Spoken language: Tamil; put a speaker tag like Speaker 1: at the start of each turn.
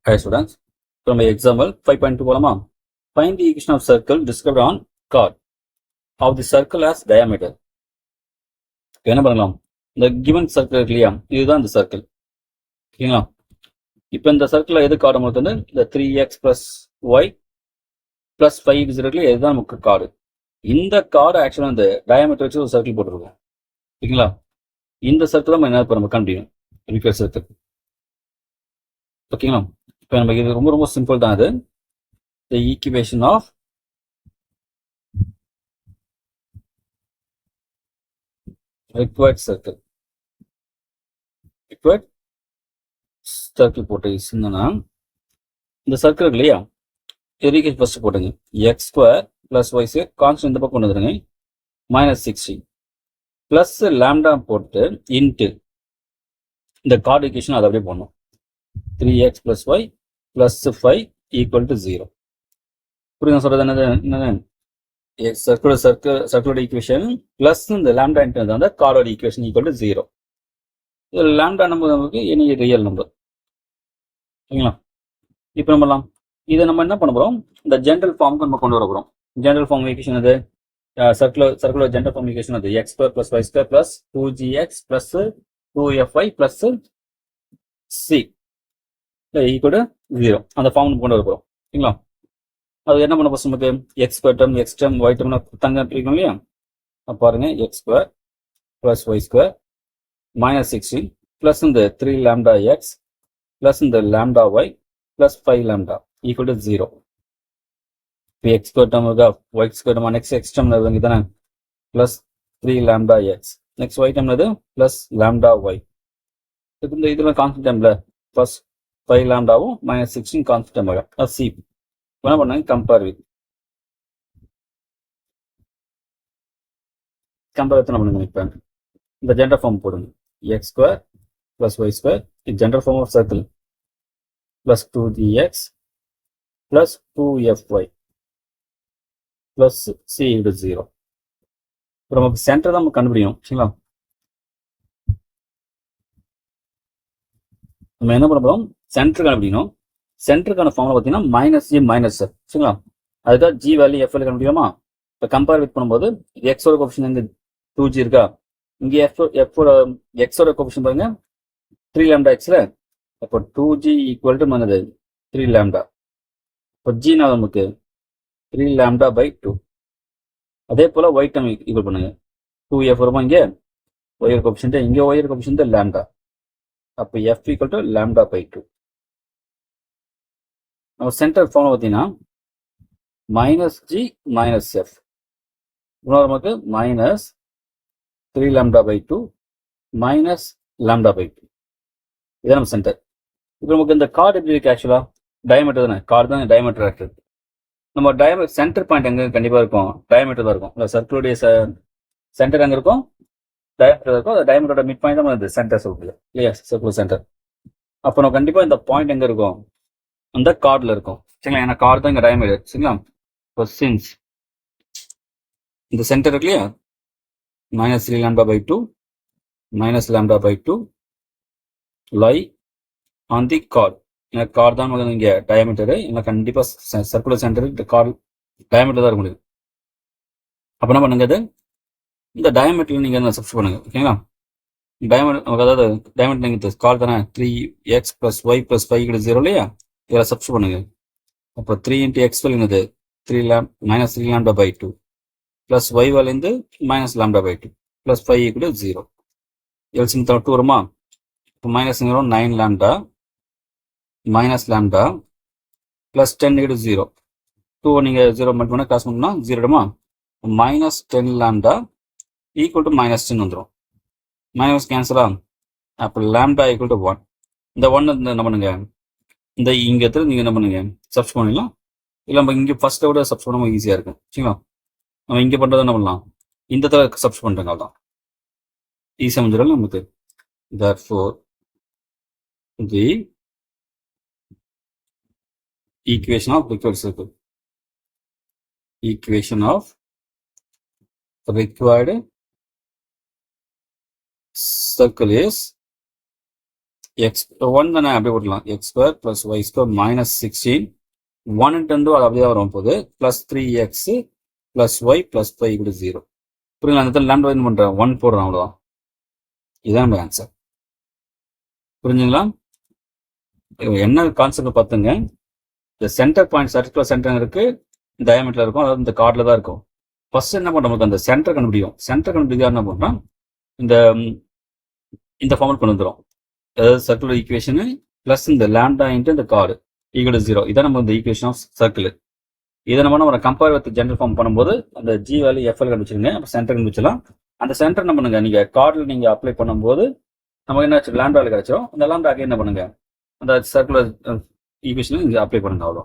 Speaker 1: Hi students. From example 5.2 போலாமா? Find the equation of circle described on chord of the circle as diameter. என்ன பண்ணலாம்? இந்த given circle இருக்கு இல்லையா? இதுதான் இந்த circle. ஓகேங்களா? இப்போ இந்த சர்க்கிள் எது கார்டு நமக்கு வந்து இந்த 3x plus y plus 5 இருக்கு இதுதான் நமக்கு கார்டு. இந்த கார்டு ஆக்சுவலாக இந்த டயமீட்டர் வச்சு ஒரு சர்க்கிள் போட்டுருக்கோம். ஓகேங்களா? இந்த சர்க்கிள் நம்ம என்ன பண்ண கண்டுபிடிக்கணும்? Repair circle. ஓகேங்களா? இப்போ நமக்கு இது ரொம்ப ரொம்ப சிம்பிள் தான் இது. The equation of required circle போட்டு சொன்னா இந்த சர்க்கிள் இருக்கு இல்லையா எரிக்கு ஃபர்ஸ்ட் போட்டுங்க x square plus y square constant இந்த பக்கம் கொண்டு வந்துருங்க -60 பிளஸ் லாம்டா போட்டு இன்ட்டு இந்த கார்டு ஈக்குவேஷன் அதை அப்படியே போடணும் 3x plus y plus 5 equal to 0. புரியுது சொல்றது என்னது சர்க்குலர் ஈக்குவேஷன் பிளஸ் இந்த லாம்டா இன்ட்டு அந்த கார்டோட ஈக்குவேஷன் ஈக்குவல் டு 0. இதில் லாம்டா நம்பர் நமக்கு எனி ரியல் நம்பர். ஓகேங்களா? இப்போ நம்மலாம் இதை நம்ம என்ன பண்ண போகிறோம் இந்த ஜென்ரல் ஃபார்முக்கு நம்ம கொண்டு வர போகிறோம். ஜென்ரல் ஃபார்ம் ஈக்குவேஷன் அது சர்க்குலர் ஜென்ரல் ஃபார்ம் ஈக்குவேஷன் அது x square plus y square plus 2gx plus 2fy plus c equal to 0 அந்த ஃபார்ம் கொண்டு வர போகிறோம். ஓகேங்களா? அது என்ன பண்ண போகிறோம் நமக்கு x square term x term y term தங்க பிரிக்கணும் இல்லையா? பாருங்க x square plus y square -16 plus இந்த 3 லாம்டா எக்ஸ் பிளஸ் இந்த lambda y plus 5 lambda equal to 0. இப்போ எக்ஸ் ஸ்கொயர் டேர்ம் இருக்கா y square term next x term இருக்கு தானே plus 3 lambda x next y term plus lambda y இந்த இதில் கான்ஸ்டன்ட் டைம்ல ஃபர்ஸ்ட் 5 லாம்டாவும் -16 கான்ஸ்டன்ட் டைம் சி என்ன பண்ணாங்க கம்பேர் எத்தனை பண்ணுங்க இப்போ இந்த ஜென்ரல் ஃபார்ம் போடுங்க x square plus y square general form of circle plus 2gx plus 2fy plus c equal to 0. இப்போ நமக்கு சென்டர் தான் நம்ம கண்டுபிடிக்கணும். சரிங்களா? நம்ம என்ன பண்ண போகிறோம் சென்டர் கண்டுபிடிக்கணும். சென்டருக்கான ஃபார்முலா பார்த்தீங்கன்னா -g - f. சரிங்களா? அதுக்காக g வேல்யூ f வேல்யூ கண்டுபிடிக்கலாமா? இப்போ கம்பேர் வித் பண்ணும்போது எக்ஸோட கோஎஃபிஷியன்ட் இங்கே 2g இருக்கா இங்கே எக்ஸோட கோஎஃபிஷியன்ட் பாருங்க 3 லாம்டா எக்ஸ்ல அப்போ 2g ஈக்குவல் டு 3 லாம்டா. இப்போ g நமக்கு 3 லாம்டா பை 2. அதே போல ஒய் டேர்ம் ஈக்குவல் பண்ணுங்க 2f வருமா இங்கே ஒயர் கோஎஃபிஷியன்ட் இங்கே ஒயர் கோஎஃபிஷியன்ட் லாம்டா. அப்போ f equal to lambda by 2. நம்ம சென்டர் ஃபார்முலா பார்த்தீங்கன்னா -g - f நமக்கு -3 லாம்டா பை 2 லாம்டா பை 2 இதான் நம்ம சென்டர். இப்போ நமக்கு இந்த கார்டு எப்படி இருக்கு ஆக்சுவலா டயமீட்டர் தானே கார்டு தான் டயமீட்டர் இருக்கு. நம்ம டயமீட்டர் சென்டர் பாயிண்ட் எங்க கண்டிப்பா இருக்கும் டயமீட்டர் தான் இருக்கும். சர்க்கிளுடைய சென்டர் எங்க இருக்கும் டயமீட்டர் இருக்கும். அந்த டயமீட்டரோட மிட் பாயிண்ட் தான் சென்டர் சொல்லுது இல்லையா சர்க்குலர் சென்டர். அப்போ நம்ம கண்டிப்பா இந்த பாயிண்ட் எங்க இருக்கும் அந்த கார்டில் இருக்கும். சரிங்களா? ஏன்னா கார்டு தான் இங்கே டயமீட்டர். சரிங்களா? இப்போ சின்ஸ் இந்த சென்டர் இருக்கு இல்லையா -3 lambda by 2 lambda by 2 lie on the chord. ஏன்னா கார்டு தான் இங்கே டயமீட்டரு. ஏன்னா கண்டிப்பாக சர்க்குலர் சென்டர் கார்டு டயமீட்டர் தான் இருக்க முடியும். அப்போ என்ன பண்ணுங்க அது இந்த டயமீட்டர் நீங்கள் சப்ஸ்ட் பண்ணுங்க. ஓகேங்களா? டயமீட்டர் அதாவது டயமீட்டர் நீங்கள் கார்டு தானே 3x + y + 5 = 0 இல்லையா இதில் சப்ஸ்ட் பண்ணுங்க. அப்போ 3 × x value 3 lambda by 2 plus y value -lambda by 2 plus 5 = 0. LCM 2 வருமா? இப்போ -9 லாம்டா லாம்டா பிளஸ் 10 = 0. 2 நீங்கள் 0 மட்டும் பண்ணால் கிராஸ் பண்ணா 0 இடமா -10 லாம்டா ஈக்குவல் டு -10 வந்துடும். மைனஸ் கேன்சலா? அப்போ லாம்டா ஈக்குவல் டு 1. இந்த 1 என்ன பண்ணுங்க இந்த இங்கே இடத்துல நீங்கள் என்ன பண்ணுங்க சப்ஸ்ட் பண்ணிடலாம். இல்லை நம்ம இங்கே ஃபர்ஸ்ட்டை விட சப்ஸ்ட் பண்ண ஈஸியாக இருக்கும். சரிங்களா? நம்ம இங்கே பண்ணுறது என்ன பண்ணலாம் இந்த தடவை சப்ஸ்ட் பண்ணுறங்க அவ்வளோதான் ஈஸியாக முடிஞ்சிடலாம் நமக்கு. therefore the equation of required circle is x one தானே அப்படியே போட்டலாம். X square plus y square minus 16 1 அது அப்படியே வரும் போது plus 3x plus Y plus 5 = 0. புரியுங்களா? அந்த இடத்துல லேம்டா என்ன பண்ணுறேன் 1 போடுறோம், அவ்வளோதான். இதுதான் நம்ம ஆன்சர். புரிஞ்சுங்களா? என்ன கான்செப்ட் பார்த்துங்க. இந்த சென்டர் பாயிண்ட் சர்க்குலர் சென்டர் இருக்கு, டயாமீட்டர் இருக்கும், அதாவது இந்த கார்டில் தான் இருக்கும். ஃபர்ஸ்ட் என்ன பண்ணுறோம், நமக்கு அந்த சென்டர் கண்டுபிடிக்கும். சென்டர் கண்டுபிடிக்க என்ன பண்ணுறோம், இந்த ஃபார்மல் கொண்டு வந்துடும். அதாவது சர்க்குலர் ஈக்குவேஷனு ப்ளஸ் இந்த லேம்டா இன்ட்டு இந்த கார்டு = 0. இதான் நம்ம இந்த ஈக்குவேஷன் ஆஃப் சர்க்கிள். இதை நம்ம கம்பேர் வித் ஜென்ரல் ஃபார்ம் பண்ணும்போது அந்த ஜி வேல்யூ எஃப்எல் கண்டுபிடிச்சிருங்க. அப்போ சென்டர் கண்டுபிடிச்சலாம். அந்த சென்டர் என்ன பண்ணுங்க, நீங்கள் கார்டில் நீங்கள் அப்ளை பண்ணும்போது நமக்கு என்ன ஆச்சு, லேம்டாவில் கிடைச்சிடும். அந்த லேம்டாக்கு என்ன பண்ணுங்க, அந்த சர்க்குலர் ஈக்குவேஷனில் நீங்கள் அப்ளை பண்ணுங்க, அவ்வளோ.